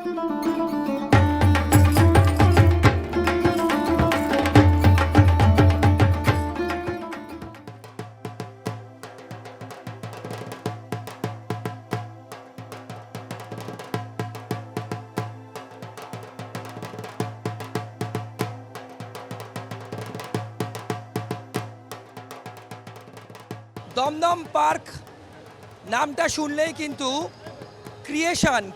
Dumdum park নামটা শুনলেই কিন্তু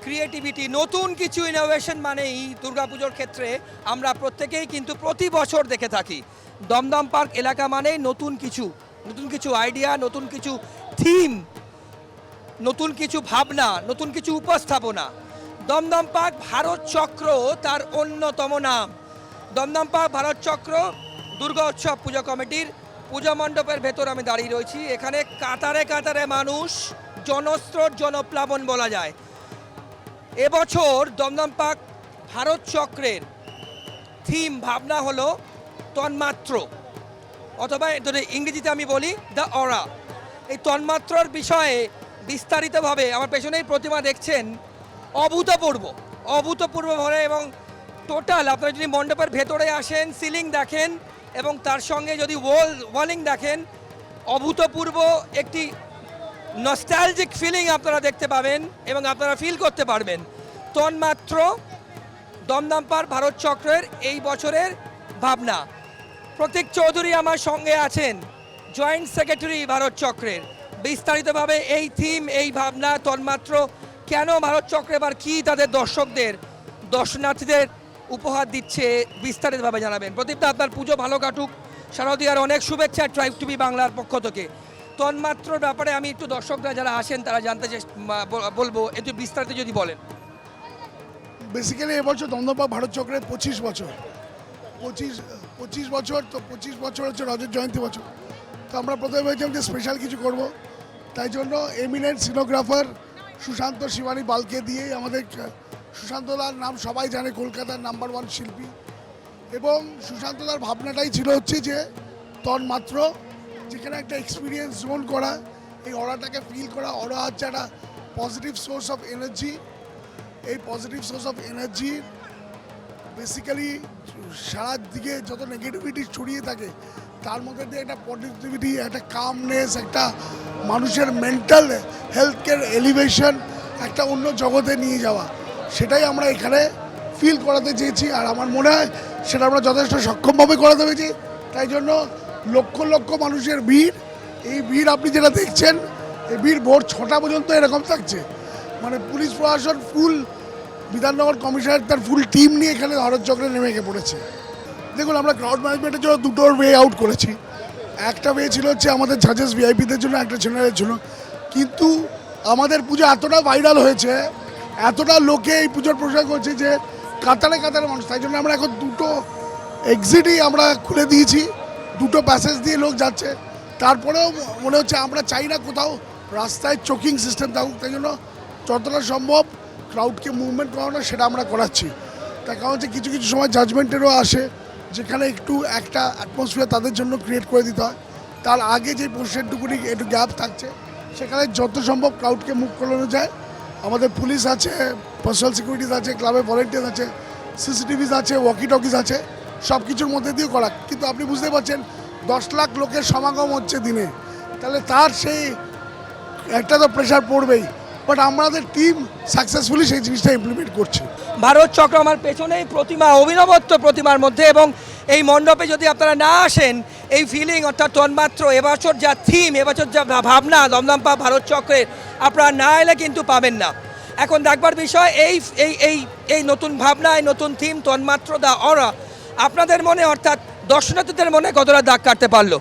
ক্রিয়েটিভিটি, নতুন কিছু ইনোভেশন মানেই দুর্গাপুজোর ক্ষেত্রে আমরা প্রত্যেকেই কিন্তু প্রতি বছর দেখে থাকি। দমদম পার্ক এলাকা মানেই নতুন কিছু আইডিয়া, নতুন কিছু থিম, নতুন কিছু ভাবনা, নতুন কিছু উপস্থাপনা। দমদম পার্ক ভারত চক্র তার অন্যতম নাম। দমদম পার্ক ভারত চক্র দুর্গা উৎসব পূজা কমিটির পূজা মণ্ডপের ভেতর আমি দাঁড়িয়ে রয়েছি। এখানে কাতারে কাতারে মানুষ, জনস্রোত, জনপ্লাবন বলা যায়। এবছর দমদম পার্ক ভারত চক্রের থিম ভাবনা হলো তন্মাত্র, অথবা ইংরেজিতে আমি বলি দ্য অরা। এই তন্মাত্রর বিষয়ে বিস্তারিতভাবে আমার পেছনেই প্রতিমা দেখছেন, অভূতপূর্বভাবে এবং টোটাল আপনারা যদি মণ্ডপের ভেতরে আসেন, সিলিং দেখেন এবং তার সঙ্গে যদি ওয়ালিং দেখেন, অভূতপূর্ব একটি নস্টালজিক ফিলিং আপনারা দেখতে পাবেন এবং আপনারা ফিল করতে পারবেন। তন্মাত্র দমদম পার্ক ভারত চক্রের এই বছরের ভাবনা। প্রতীক চৌধুরী আমার সঙ্গে আছেন, জয়েন্ট সেক্রেটারি ভারত চক্রের। বিস্তারিতভাবে এই থিম, এই ভাবনা তন্মাত্র কেন ভারত চক্রে, এবার কী তাদের দর্শনার্থীদের উপহার দিচ্ছে, বিস্তারিতভাবে জানাবেন। প্রদীপদা, আপনার পুজো ভালো কাটুক, শারদীয়ার অনেক শুভেচ্ছা ট্রাইব টিভি বাংলার পক্ষ থেকে। তন্মাত্রর ব্যাপারে আমি একটু দর্শকরা যারা আসেন তারা জানতে বলবো, একটু বিস্তারিত যদি বলেন। বেসিক্যালি এবছর দমদম পার্ক ভারত চক্রের 25 বছর, 25 বছর, তো 25 বছর হচ্ছে রজত জয়ন্তী বছর। তো আমরা প্রথমে ভেবেছিলাম যে স্পেশাল কিছু করব, তাই জন্য এমিনেন্ট সিনোগ্রাফার সুশান্ত শিবানী বালকে দিয়েই, আমাদের সুশান্তদার নাম সবাই জানে, কলকাতার নাম্বার 1 শিল্পী। এবং সুশান্তদার ভাবনাটাই ছিল হচ্ছে যে তন্মাত্র, যেখানে একটা এক্সপিরিয়েন্স জোন করা, এই অরাটাকে ফিল করা। অরা হচ্ছে একটা পজিটিভ সোর্স অফ এনার্জি। এই positive source of energy basically সারা দিকে যত নেগেটিভিটি ছড়িয়ে থাকে তার মধ্যে দিয়ে একটা পজিটিভিটি, একটা কামনেস, একটা মানুষের মেন্টাল হেলথকের এলিভেশন, একটা অন্য জগতে নিয়ে যাওয়া, সেটাই আমরা এখানে ফিল করাতে চেয়েছি। আর আমার মনে হয় সেটা আমরা যথেষ্ট সক্ষমভাবে করাতে পেরেছি। তাই জন্য লক্ষ লক্ষ মানুষের ভিড়, এই ভিড় আপনি যেটা দেখছেন, এই ভিড় ভোর 6টা পর্যন্ত এরকম থাকছে। মানে পুলিশ প্রশাসন ফুল, বিধাননগর কমিশনার তার ফুল টিম নিয়ে এখানে ভারত চক্রে নেমে পড়েছে। দেখুন, আমরা ক্রাউড ম্যানেজমেন্টের জন্য দুটো ওয়ে আউট করেছি। একটা ওয়ে ছিল হচ্ছে আমাদের জাজেস ভিআইপিদের জন্য, একটা জেনারেলের জন্য। কিন্তু আমাদের পুজো এতটা ভাইরাল হয়েছে, এতটা লোকে এই পুজোর প্রশংসা করছে যে কাতারে কাতারে মানুষ। তাই জন্য আমরা এখন দুটো এক্সিটই আমরা খুলে দিয়েছি, দুটো প্যাসেজ দিয়ে লোক যাচ্ছে। তারপরেও মনে হচ্ছে আমরা চাই না কোথাও রাস্তায় চোকিং সিস্টেম থাকুক, তাই জন্য যতটা সম্ভব ক্রাউডকে মুভমেন্ট করানো সেটা আমরা করাচ্ছি। তার কারণ হচ্ছে কিছু কিছু সময় জাজমেন্টেরও আসে, যেখানে একটু একটা অ্যাটমসফিয়ার তাদের জন্য ক্রিয়েট করে দিতে হয়। তার আগে যে পোর্শনটুকুনি একটু গ্যাপ থাকছে, সেখানে যত সম্ভব ক্রাউডকে মুভ করানো যায়। আমাদের পুলিশ আছে, পার্সোনাল সিকিউরিটিস আছে, ক্লাবের ভলেন্টিয়ার আছে, সিসিটিভিস আছে, ওয়াকি টকিস আছে, সব কিছুর মধ্যে দিয়ে করা। কিন্তু আপনি বুঝতে পারছেন 10 লাখ লোকের সমাগম হচ্ছে দিনে, তাহলে তার সেই একটা তো প্রেশার পড়বেই। বাট আমাদের টিম সাকসেসফুলি সেই জিনিসটা ইমপ্লিমেন্ট করছে। ভারত চক্র আমার পেছনেই প্রতিমা, অভিনবত্ব প্রতিমার মধ্যে। এবং এই মণ্ডপে যদি আপনারা না আসেন, এই ফিলিং অর্থাৎ তন্মাত্র, এবছর যা থিম, এবছর যা ভাবনা দমদম পার্ক ভারত চক্রের, আপনারা না এলে কিন্তু পাবেন না। এখন দেখবার বিষয় এই এই এই এই নতুন ভাবনা, এই নতুন থিম তন্মাত্র দা অরা আপনাদের মনে অর্থাৎ দর্শনার্থীদের মনে কতটা দাগ কাটতে পারলো।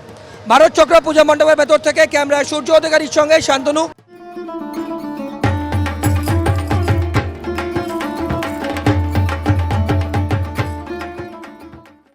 ভারত চক্র পূজা মণ্ডপের ভেতর থেকে ক্যামেরায় সূর্য অধিকারীর সঙ্গে শান্তনু।